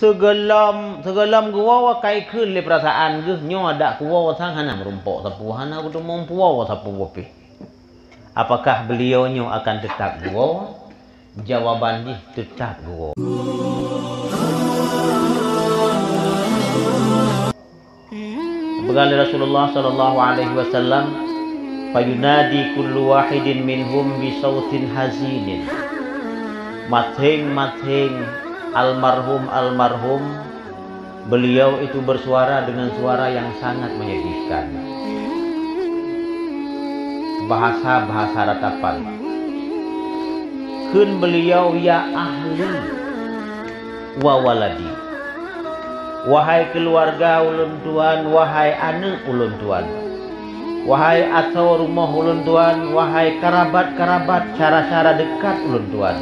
segelam gua wa kai kun le perasaan ge nyo ada kuwa sang hana merumpok sapu hana kudu mempuwa sapu wopi. Apakah beliau nyo akan tetap gua? Jawabannya tetap gua. Berkata Rasulullah sallallahu alaihi wasallam, fayunadi kullu wahidin minhum bi sautin hazinin. Mating-mating almarhum beliau itu bersuara dengan suara yang sangat menyedihkan. Bahasa ratapan. Kun beliau ya ahli wa waladi. Wahai keluarga ulun tuan, wahai anak ulun tuan, wahai atau rumah ulun tuan, wahai kerabat-kerabat cara-cara dekat ulun tuan.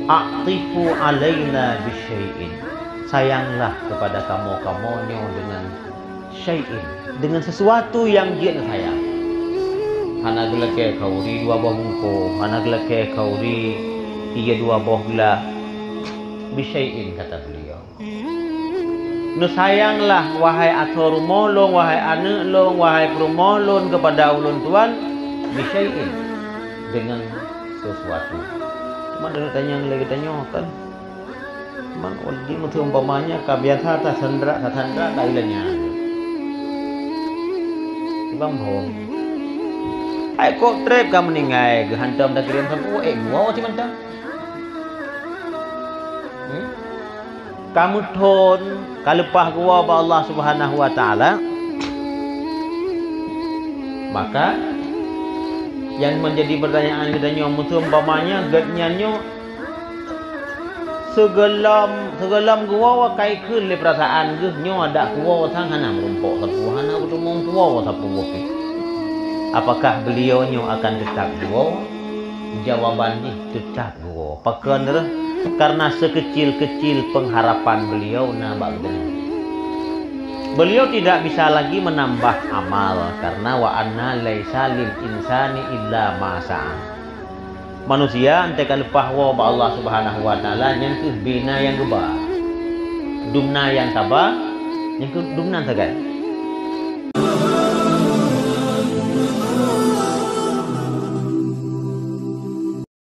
Aqtifu alaina bisyai'in. Sayanglah kepada kamu-kamonyo dengan syai'in, dengan sesuatu yang dia sayang. Hana gelake kauri dua boh bungko, hana gelake kauri tiga dua boh gila. Bisyai'in kata beliau. Nu sayanglah wahai ator molong, wahai anak long, wahai promolon kepada ulun tuan bisyai'in, dengan sesuatu. Cuma ada tanya lagi tanya kan. Man uldi mutu umpamanya kabiasa ta sandra kailanya. Bang hom. Ai kok trep kamu ningai ge hantam dak kirim sampu gua ci mantang. Kamu thon kalepah gua ba Allah Subhanahu wa taala, maka yang menjadi pertanyaan kita nyo mutu umpamanya getnya nyo segelam gua wa kai kun le perasaan ge nyo ada gua sang hana merumpok sapu hana kudu mempuwa sapu wopi. Apakah beliau nyo akan tetap gua? Jawabannya tetap gua. Pakan karena sekecil-kecil pengharapan beliau beliau tidak bisa lagi menambah amal karena wa anna laisa lil insani illa ma sa'a. Manusia ente kalepah wa Allah Subhanahu wa taala yang bina yang geba. Dumna yang tabah yang dumna tagal.